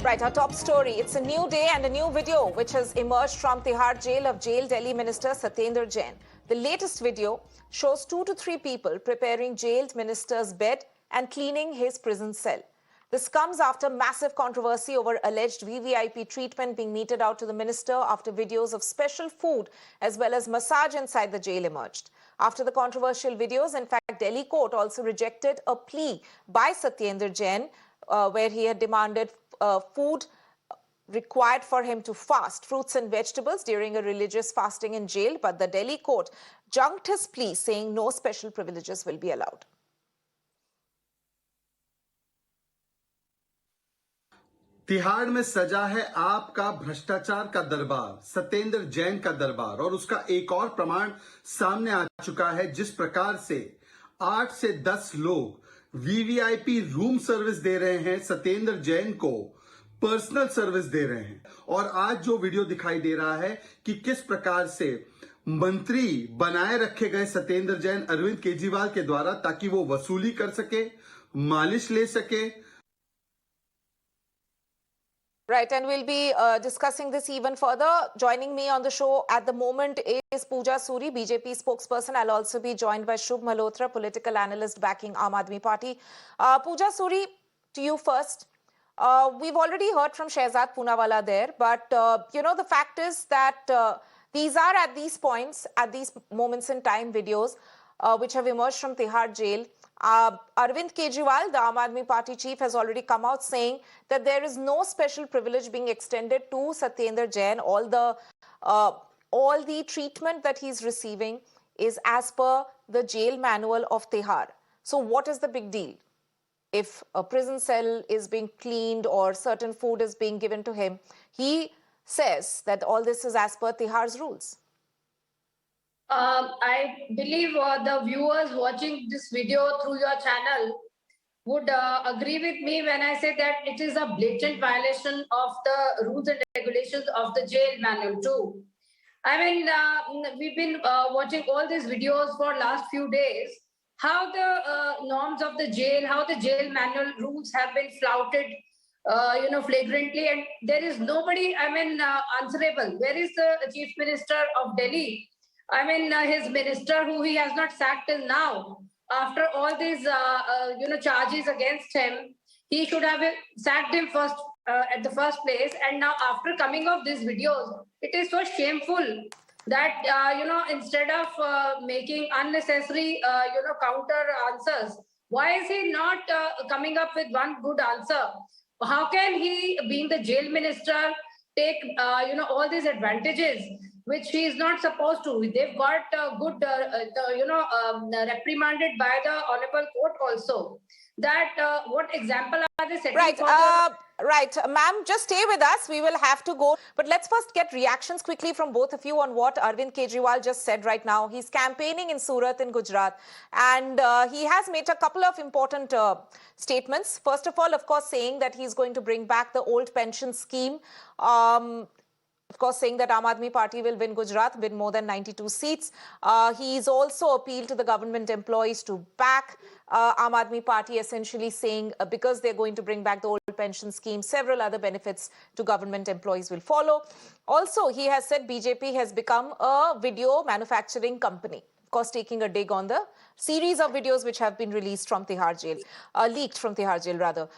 Right, our top story. It's a new day and a new video which has emerged from Tihar Jail of Jail Delhi Minister Satyendar Jain. The latest video shows 2 to 3 people preparing jailed minister's bed and cleaning his prison cell. This comes after massive controversy over alleged VVIP treatment being meted out to the minister after videos of special food as well as massage inside the jail emerged. After the controversial videos, in fact, Delhi court also rejected a plea by Satyendar Jain where he had demanded food required for him to fast fruits and vegetables during a religious fasting in jail, but the Delhi court junked his plea, saying no special privileges will be allowed. Tihar में सजा है आपका भ्रष्टाचार का दरबार, सत्येंद्र जैन का दरबार, और उसका एक और प्रमाण सामने आ चुका है। जिस प्रकार से 8 से 10 लोग वीवीआईपी रूम सर्विस दे रहे हैं, सत्येंद्र जैन को पर्सनल सर्विस दे रहे हैं। और आज जो वीडियो दिखाई दे रहा है कि किस प्रकार से मंत्री बनाए रखे गए सत्येंद्र जैन अरविंद केजरीवाल के द्वारा, ताकि वो वसूली कर सके, मालिश ले सके। Right, and we'll be discussing this even further. Joining me on the show at the moment is Pooja Suri, BJP spokesperson. I'll also be joined by Shubh Malhotra, political analyst backing Aam Aadmi Party. Pooja Suri, to you first. We've already heard from Shehzad Poonawalla there, but the fact is that these are at these points, at these moments in time videos which have emerged from Tihar Jail. Arvind Kejriwal, the Aam Aadmi Party chief, has already come out saying that there is no special privilege being extended to Satyendar Jain. All the treatment that he's receiving is as per the jail manual of Tihar. So what is the big deal? If a prison cell is being cleaned or certain food is being given to him, he says that all this is as per Tihar's rules. I believe the viewers watching this video through your channel would agree with me when I say that it is a blatant violation of the rules and regulations of the jail manual too. I mean, we've been watching all these videos for last few days, how the norms of the jail, how the jail manual rules have been flouted, flagrantly, and there is nobody, answerable. Where is the Chief Minister of Delhi? I mean, his minister, who he has not sacked till now, after all these, charges against him, he should have sacked him first at the first place. And now, after coming off these videos, it is so shameful that, instead of making unnecessary, counter answers, why is he not coming up with one good answer? How can he, being the jail minister, take, all these advantages, which he is not supposed to? They've got good, reprimanded by the honorable court also. That what example are they setting? Right, right. Ma'am, just stay with us. We will have to go. But let's first get reactions quickly from both of you on what Arvind Kejriwal just said right now. He's campaigning in Surat in Gujarat, and he has made a couple of important statements. First of all, of course, saying that he's going to bring back the old pension scheme. Of course, saying that Aam Aadmi Party will win Gujarat, win more than 92 seats. He's also appealed to the government employees to back Aam Aadmi Party, essentially saying because they're going to bring back the old pension scheme, several other benefits to government employees will follow. Also, he has said BJP has become a video manufacturing company. Of course, taking a dig on the series of videos which have been released from Tihar Jail, leaked from Tihar Jail rather.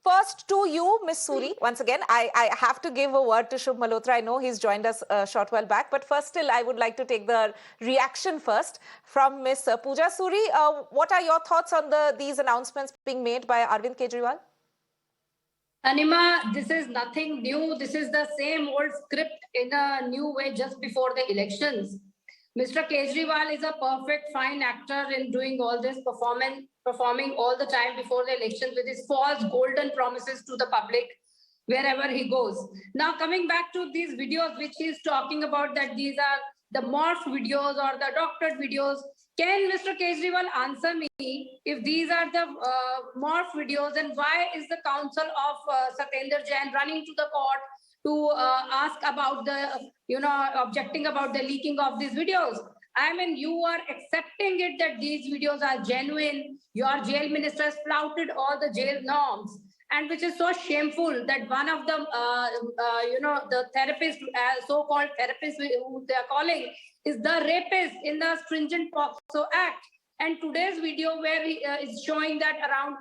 First to you, Ms. Suri. Once again, I have to give a word to Shubh Malhotra. I know he's joined us a short while back, but first still, I would like to take the reaction first from Ms. Pooja Suri. What are your thoughts on these announcements being made by Arvind Kejriwal? Anima, this is nothing new. This is the same old script in a new way just before the elections. Mr. Kejriwal is a perfect, fine actor in doing all this, performing all the time before the elections with his false golden promises to the public wherever he goes. Now, coming back to these videos which he's talking about, that these are the morph videos or the doctored videos, can Mr. Kejriwal answer me if these are the morph videos, and why is the counsel of Satyendar Jain running to the court to ask about the, objecting about the leaking of these videos? I mean, you are accepting it that these videos are genuine. Your jail minister has flouted all the jail norms. and which is so shameful that one of the, the therapist, so-called therapist who they are calling, is the rapist in the stringent POCSO Act. And today's video where he is showing that around,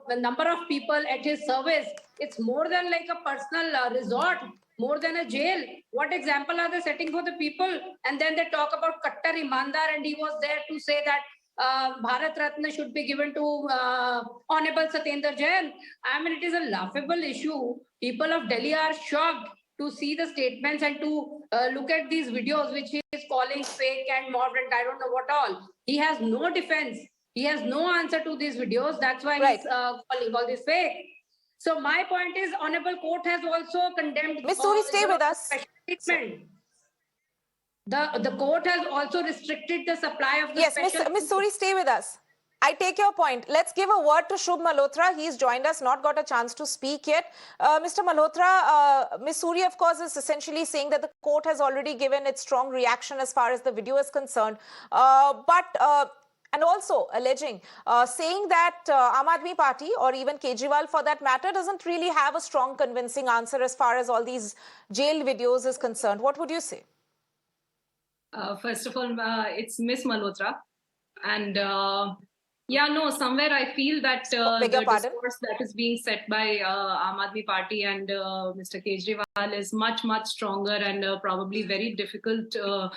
a number of people at his service, it's more than like a personal resort, more than a jail. What example are they setting for the people? And then they talk about Kattar Imandar, and he was there to say that Bharat Ratna should be given to Honorable Satyendar Jain. I mean, it is a laughable issue. People of Delhi are shocked to see the statements and to look at these videos, which he is calling fake and mobbed and I don't know what all. He has no defense. He has no answer to these videos. That's why he's calling all this fake. So my point is, Honorable Court has also condemned. Ms. Suri, stay with us. The court has also restricted the supply of the special... Ms. Suri, stay with us. I take your point. Let's give a word to Shubh Malhotra. He's joined us, not got a chance to speak yet. Mr. Malhotra, Ms. Suri, of course, is essentially saying that the court has already given its strong reaction as far as the video is concerned. And also alleging, saying that Aam Aadmi Party or even Kejriwal for that matter doesn't really have a strong convincing answer as far as all these jail videos is concerned. What would you say? First of all, it's Miss Malhotra. And somewhere I feel that the discourse that is being set by Aam Aadmi Party and Mr. Kejriwal is much, much stronger and probably very difficult to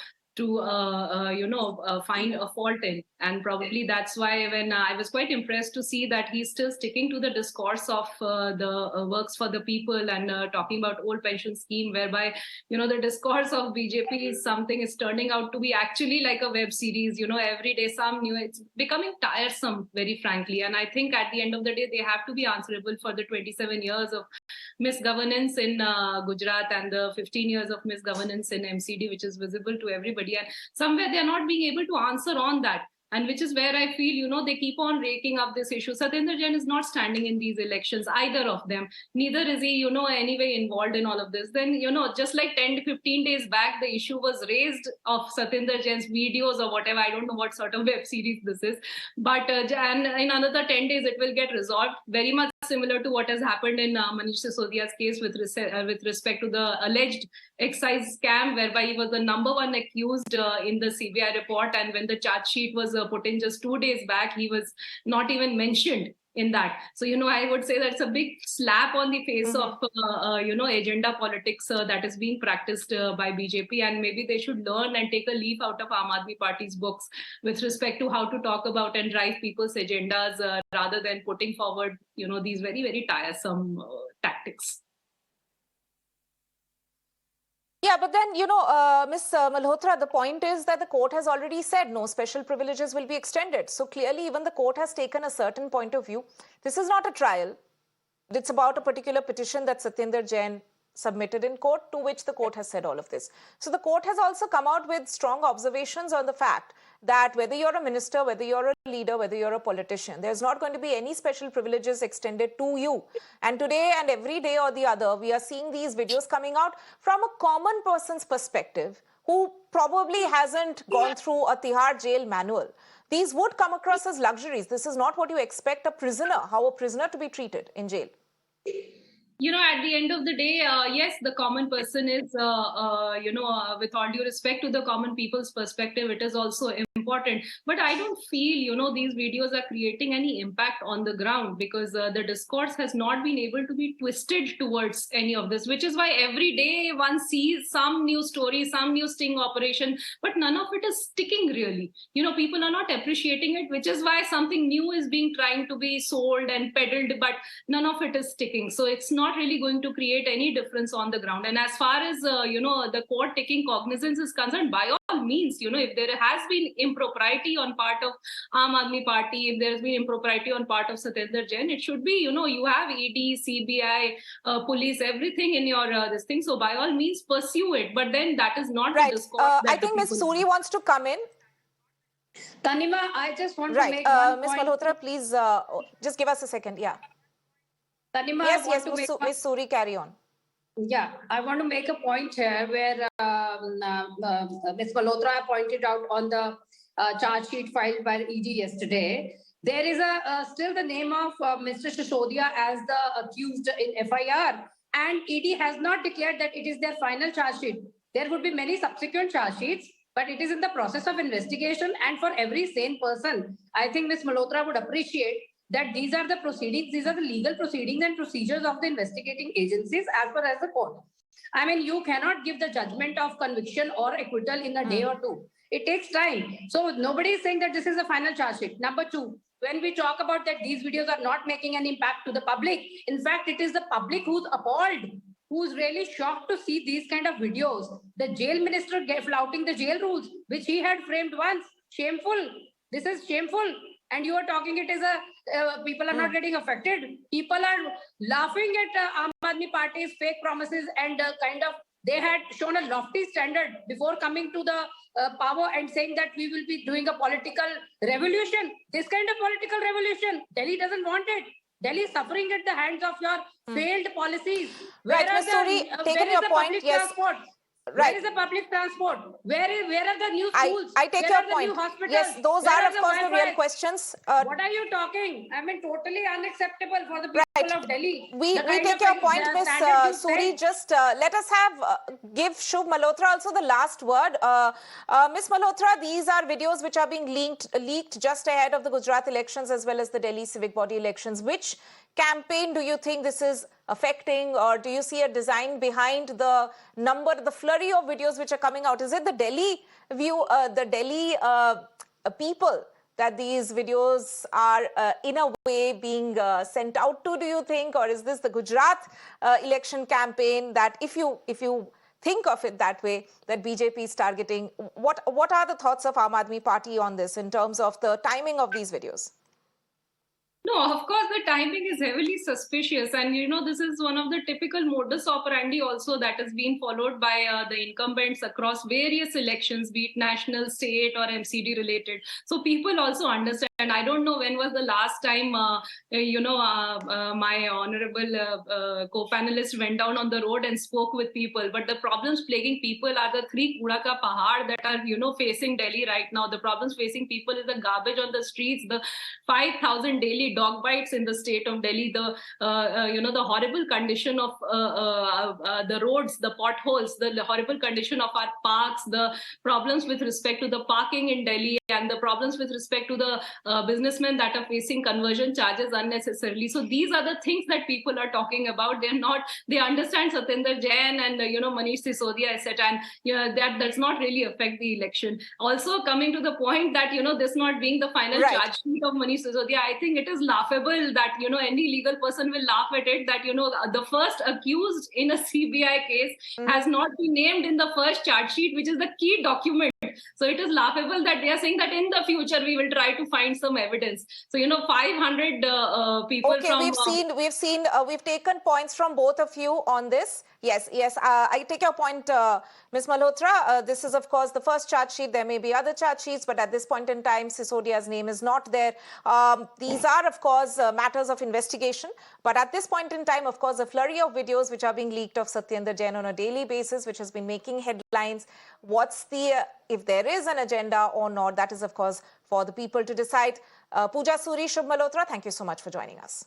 find a fault in. And probably that's why when I was quite impressed to see that he's still sticking to the discourse of the works for the people and talking about old pension scheme, whereby, the discourse of BJP is something is turning out to be actually like a web series, every day some new, it's becoming tiresome, very frankly. And I think at the end of the day, they have to be answerable for the 27 years of misgovernance in Gujarat and the 15 years of misgovernance in MCD, which is visible to everybody. And somewhere they are not being able to answer on that. And which is where I feel, they keep on raking up this issue. Satyendar Jain is not standing in these elections, either of them. Neither is he, anyway involved in all of this. Then, just like 10 to 15 days back, the issue was raised of Satyendar Jain's videos or whatever. I don't know what sort of web series this is. But and in another 10 days, it will get resolved. Very much similar to what has happened in Manish Sisodia's case with respect to the alleged excise scam, whereby he was the #1 accused in the CBI report. And when the charge sheet was put in just 2 days back, he was not even mentioned in that. So, I would say that's a big slap on the face of, agenda politics that is being practiced by BJP. And maybe they should learn and take a leaf out of Aam Aadmi Party's books with respect to how to talk about and drive people's agendas rather than putting forward, these very, very tiresome tactics. Yeah, but then, Ms. Malhotra, the point is that the court has already said no special privileges will be extended. So clearly, even the court has taken a certain point of view. This is not a trial. It's about a particular petition that Satyendar Jain submitted in court, to which the court has said all of this. So the court has also come out with strong observations on the fact that whether you're a minister, whether you're a leader, whether you're a politician, there's not going to be any special privileges extended to you. And today and every day or the other, we are seeing these videos coming out from a common person's perspective who probably hasn't gone through a Tihar Jail manual. These would come across as luxuries. This is not what you expect a prisoner, how a prisoner to be treated in jail. At the end of the day, yes, the common person is, with all due respect to the common people's perspective, it is also important. But I don't feel, these videos are creating any impact on the ground because the discourse has not been able to be twisted towards any of this, which is why every day one sees some new story, some new sting operation, but none of it is sticking really. People are not appreciating it, which is why something new is being trying to be sold and peddled, but none of it is sticking. So it's not really going to create any difference on the ground. And as far as, the court taking cognizance is concerned, by all means, if there has been impropriety on part of Aam Aadmi Party, if there has been impropriety on part of Satyendar Jain, it should be, you have ED, CBI, police, everything in your this thing. So by all means, pursue it. But then that is not the discourse. I think Ms. Suri wants to come in. Tanima, I just want to make one Ms. point. Malhotra, please just give us a second. Yeah. Tanima, Yes, Ms. Suri, carry on. Yeah, I want to make a point here where Ms. Malhotra pointed out on the charge sheet filed by ED yesterday There is still the name of Mr. Sisodia as the accused in FIR, and ED has not declared that it is their final charge sheet. There would be many subsequent charge sheets, but it is in the process of investigation. And for every sane person, I think Ms. Malhotra would appreciate that these are the proceedings, these are the legal proceedings and procedures of the investigating agencies as per as the court. I mean, you cannot give the judgment of conviction or acquittal in a day or two. It takes time. So nobody is saying that this is a final charge sheet. Number two, when we talk about that these videos are not making an impact to the public, in fact, it is the public who's appalled, who's really shocked to see these kind of videos. The jail minister flouting the jail rules, which he had framed once. Shameful. This is shameful. And you are talking it is a people are not getting affected. People are laughing at Aam Aadmi Party's fake promises and kind of they had shown a lofty standard before coming to the power and saying that we will be doing a political revolution. This kind of political revolution, Delhi doesn't want it. Delhi is suffering at the hands of your failed policies. Right, Ms. Suri, taking your point, yes. Transport? Right. Where is the public transport? Where are the new schools? I take your point. Yes, those are of course the real questions. What are you talking? I mean, totally unacceptable for the people of Delhi. We take your point, Ms. Suri. Just let us give Shubh Malhotra also the last word. Ms. Malhotra, these are videos which are being leaked just ahead of the Gujarat elections as well as the Delhi civic body elections. Which campaign do you think this is affecting, or do you see a design behind the flurry of videos which are coming out? Is it the Delhi people that these videos are in a way being sent out to, do you think, or is this the Gujarat election campaign that if you think of it that way, that BJP is targeting? What are the thoughts of Aam Aadmi Party on this in terms of the timing of these videos? No, of course, the timing is heavily suspicious. And, this is one of the typical modus operandi also that has been followed by the incumbents across various elections, be it national, state or MCD related. So people also understand. And I don't know when was the last time, my honorable co-panelist went down on the road and spoke with people. But the problems plaguing people are the 3 Kuda ka Pahad that are, facing Delhi right now. The problems facing people is the garbage on the streets, the 5,000 daily dog bites in the state of Delhi, the horrible condition of the roads, the potholes, the horrible condition of our parks, the problems with respect to the parking in Delhi, and the problems with respect to the businessmen that are facing conversion charges unnecessarily. So these are the things that people are talking about. They understand Satyendar Jain and Manish Sisodia, etc. And that does not really affect the election. Also, coming to the point that this not being the final charge sheet of Manish Sisodia, I think it is laughable that any legal person will laugh at it that the first accused in a CBI case has not been named in the first charge sheet, which is the key document. So it is laughable that they are saying that in the future we will try to find some evidence. So 500 people. Okay, we've taken points from both of you on this. Yes. I take your point, Ms. Malhotra. This is, of course, the first charge sheet. There may be other charge sheets, but at this point in time, Sisodia's name is not there. These are, of course, matters of investigation. But at this point in time, of course, a flurry of videos which are being leaked of Satyendar Jain on a daily basis, which has been making headlines. If there is an agenda or not, that is, of course, for the people to decide. Pooja Suri, Shubh Malhotra, thank you so much for joining us.